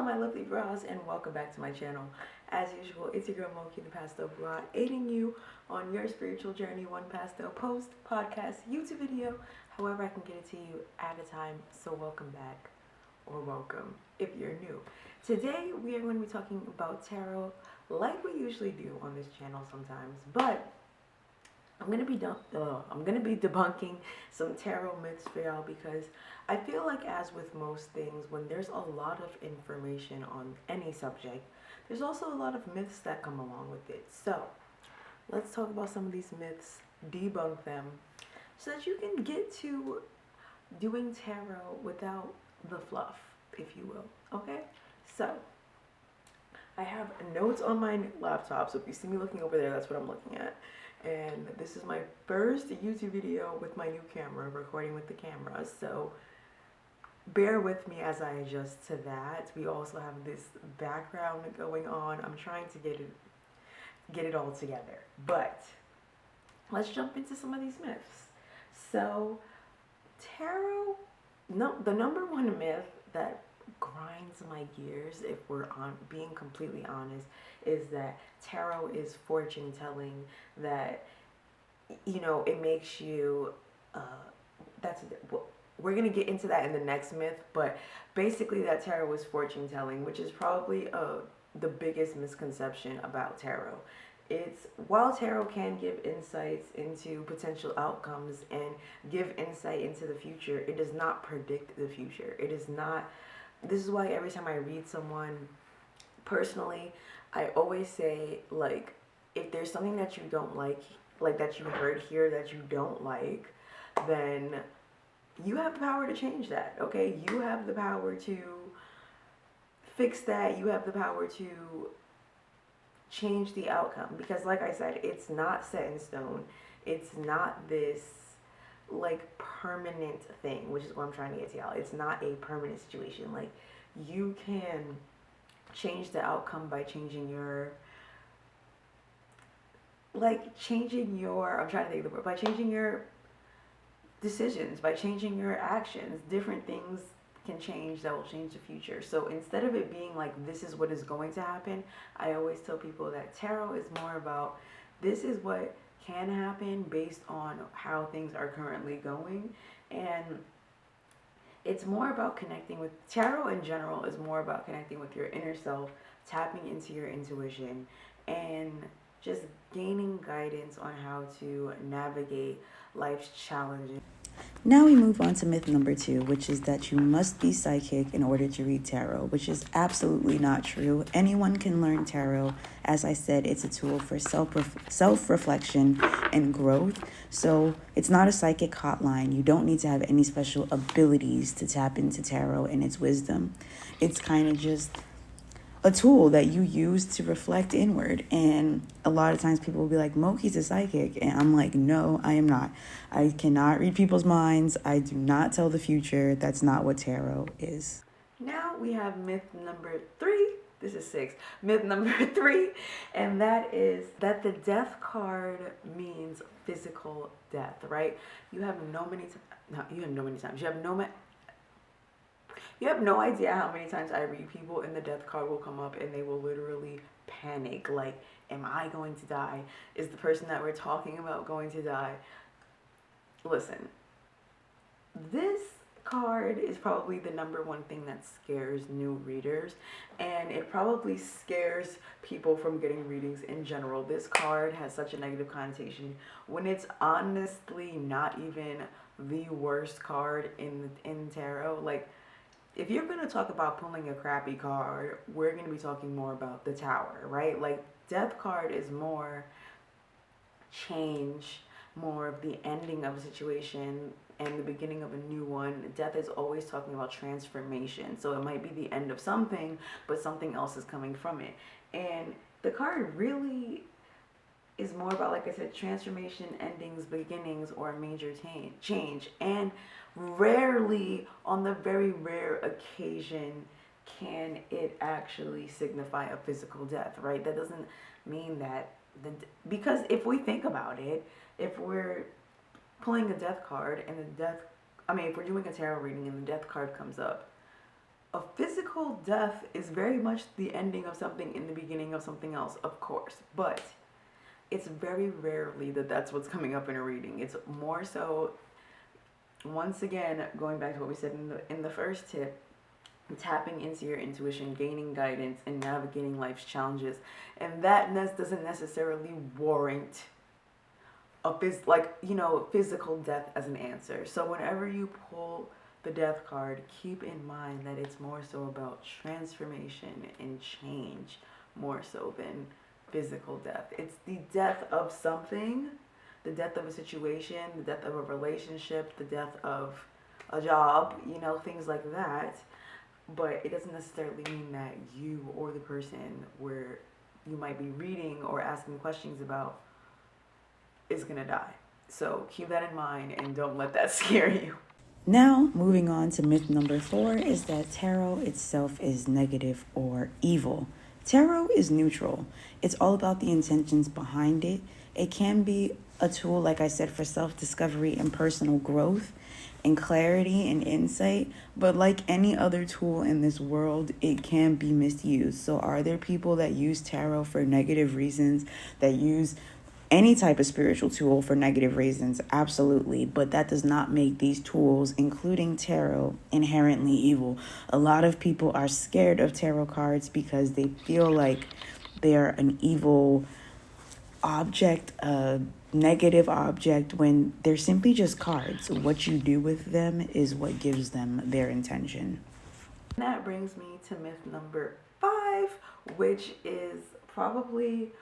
Hello my lovely bras and welcome back to my channel. As usual, it's your girl Moki the Pastel Bra, aiding you on your spiritual journey one pastel post, podcast, YouTube video, however I can get it to you at a time. So welcome back, or welcome if you're new. Today we are going to be talking about tarot like we usually do on this channel sometimes, but I'm gonna be debunking some tarot myths for y'all because I feel like, as with most things, when there's a lot of information on any subject, there's also a lot of myths that come along with it. So let's talk about some of these myths, debunk them, so that you can get to doing tarot without the fluff, if you will. Okay? So I have notes on my laptop, so if you see me looking over there, that's what I'm looking at. And this is my first YouTube video with my new camera, recording with the camera, so bear with me as I adjust to that. We also have this background going on. I'm trying to get it all together. But let's jump into some of these myths. So tarot, the number one myth that grinds my gears, if we're being completely honest, is that tarot is fortune telling, that it makes you we're gonna get into that in the next myth, but basically that tarot is fortune telling, which is probably the biggest misconception about tarot. While tarot can give insights into potential outcomes and give insight into the future, it does not predict the future. It is not. This is why every time I read someone, personally, I always say, like, if there's something that you don't like that you heard here that you don't like, then you have the power to change that, okay? You have the power to fix that. You have the power to change the outcome, because like I said, it's not set in stone. It's not this like permanent thing, which is what I'm trying to get to y'all. It's not a permanent situation. Like, you can change the outcome by changing your I'm trying to think of the word, by changing your decisions, by changing your actions. Different things can change that will change the future. So instead of it being like, this is what is going to happen, I always tell people that tarot is more about, this is what can happen based on how things are currently going. And it's more about connecting with tarot in general, is more about connecting with your inner self, tapping into your intuition, and just gaining guidance on how to navigate life's challenges. Now we move on to myth number 2, which is that you must be psychic in order to read tarot, which is absolutely not true. Anyone can learn tarot. As I said, it's a tool for self-reflection and growth. So it's not a psychic hotline. You don't need to have any special abilities to tap into tarot and its wisdom. It's kind of just a tool that you use to reflect inward. And a lot of times people will be like, Moki's a psychic. And I'm like, no, I am not. I cannot read people's minds. I do not tell the future. That's not what tarot is. Now we have myth number 3. This is 6. Myth number 3. And that is that the death card means physical death, right? You have no idea how many times I read people and the death card will come up and they will literally panic. Like, am I going to die? Is the person that we're talking about going to die? Listen, this card is probably the number one thing that scares new readers, and it probably scares people from getting readings in general. This card has such a negative connotation when it's honestly not even the worst card in tarot. Like, if you're going to talk about pulling a crappy card, we're going to be talking more about the Tower, right? Like, death card is more change, more of the ending of a situation and the beginning of a new one. Death is always talking about transformation. So it might be the end of something, but something else is coming from it. And the card really is more about, like I said, transformation, endings, beginnings, or a major change. And rarely, on the very rare occasion, can it actually signify a physical death, right? That doesn't mean that, because if we think about it, if we're pulling a death card and if we're doing a tarot reading and the death card comes up, a physical death is very much the ending of something in the beginning of something else, of course, but it's very rarely that that's what's coming up in a reading. It's more so, once again, going back to what we said in the first tip, tapping into your intuition, gaining guidance, and navigating life's challenges. And that doesn't necessarily warrant a physical death as an answer. So whenever you pull the death card, keep in mind that it's more so about transformation and change more so than physical death. It's the death of something, the death of a situation, the death of a relationship, the death of a job, things like that. But it doesn't necessarily mean that you or the person where you might be reading or asking questions about is going to die. So keep that in mind and don't let that scare you. Now, moving on to myth number 4 is that tarot itself is negative or evil. Tarot is neutral. It's all about the intentions behind it. It can be a tool, like I said, for self-discovery and personal growth and clarity and insight. But like any other tool in this world, it can be misused. So are there people that use tarot for negative reasons, that use any type of spiritual tool for negative reasons? Absolutely. But that does not make these tools, including tarot, inherently evil. A lot of people are scared of tarot cards because they feel like they're an evil object, a negative object, when they're simply just cards. What you do with them is what gives them their intention. That brings me to myth number 5, which is probably,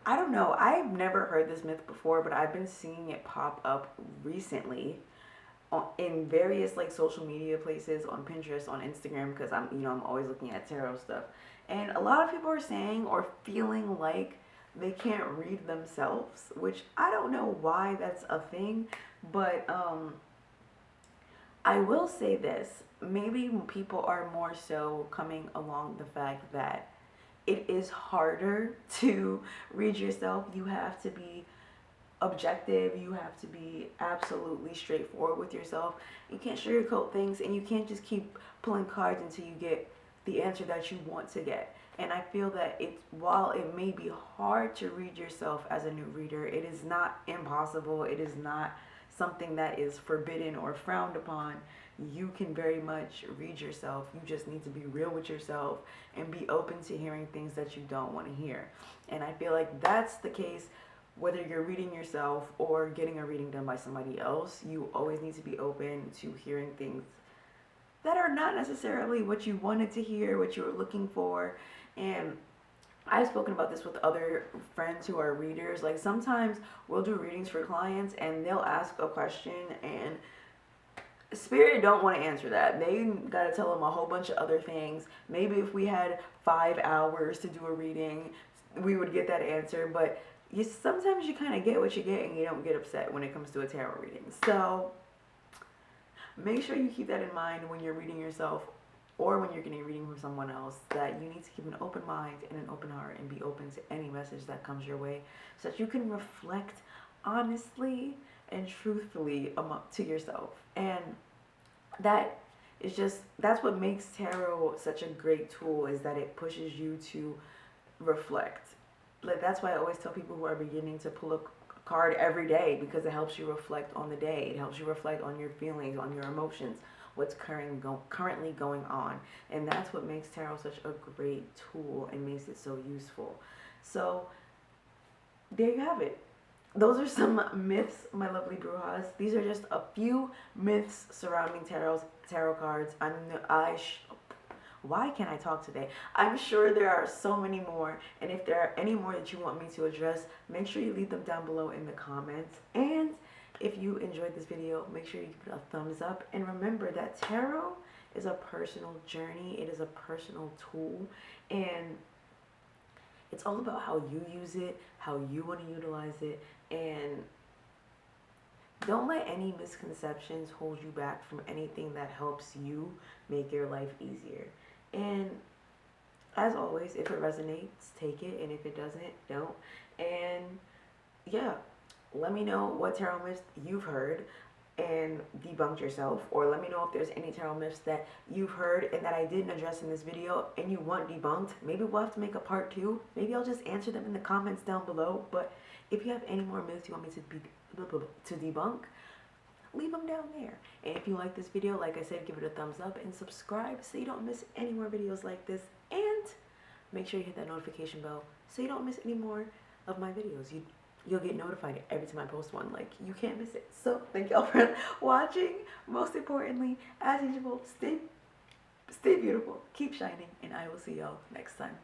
I don't know, I've never heard this myth before, but I've been seeing it pop up recently in various social media places, on Pinterest, on Instagram, because I'm always looking at tarot stuff. And a lot of people are saying or feeling like they can't read themselves, which I don't know why that's a thing, but I will say this. Maybe people are more so coming along the fact that it is harder to read yourself. You have to be objective. You have to be absolutely straightforward with yourself. You can't sugarcoat things, and you can't just keep pulling cards until you get the answer that you want to get. And I feel that while it may be hard to read yourself as a new reader, it is not impossible. It is not something that is forbidden or frowned upon. You can very much read yourself. You just need to be real with yourself and be open to hearing things that you don't want to hear. And I feel like that's the case whether you're reading yourself or getting a reading done by somebody else. You always need to be open to hearing things that are not necessarily what you wanted to hear, what you were looking for. And I've spoken about this with other friends who are readers. Like, sometimes we'll do readings for clients and they'll ask a question and Spirit don't want to answer that. They got to tell them a whole bunch of other things. Maybe if we had 5 hours to do a reading, we would get that answer. But sometimes you kind of get what you get and you don't get upset when it comes to a tarot reading. So make sure you keep that in mind when you're reading yourself or when you're getting a reading from someone else, that you need to keep an open mind and an open heart and be open to any message that comes your way so that you can reflect honestly and truthfully to yourself. And that's what makes tarot such a great tool, is that it pushes you to reflect. Like, that's why I always tell people who are beginning to pull a card every day, because it helps you reflect on the day. It helps you reflect on your feelings, on your emotions, what's currently going on. And that's what makes tarot such a great tool and makes it so useful. So there you have it. Those are some myths, my lovely brujas. These are just a few myths surrounding tarot cards. Why can't I talk today? I'm sure there are so many more, and if there are any more that you want me to address, make sure you leave them down below in the comments. And if you enjoyed this video, make sure you give it a thumbs up. And remember that tarot is a personal journey. It is a personal tool, and it's all about how you use it, how you want to utilize it, and don't let any misconceptions hold you back from anything that helps you make your life easier. And as always, if it resonates, take it, and if it doesn't, don't. And yeah, let me know what tarot myths you've heard. and debunked yourself, or let me know if there's any tarot myths that you've heard and that I didn't address in this video and you want debunked. Maybe we'll have to make a part 2. Maybe I'll just answer them in the comments down below. But if you have any more myths you want me to debunk, leave them down there. And if you like this video, like I said, give it a thumbs up and subscribe so you don't miss any more videos like this. And make sure you hit that notification bell so you don't miss any more of my videos. You'll get notified every time I post one. Like, you can't miss it. So thank y'all for watching. Most importantly, as usual, stay beautiful, keep shining, and I will see y'all next time.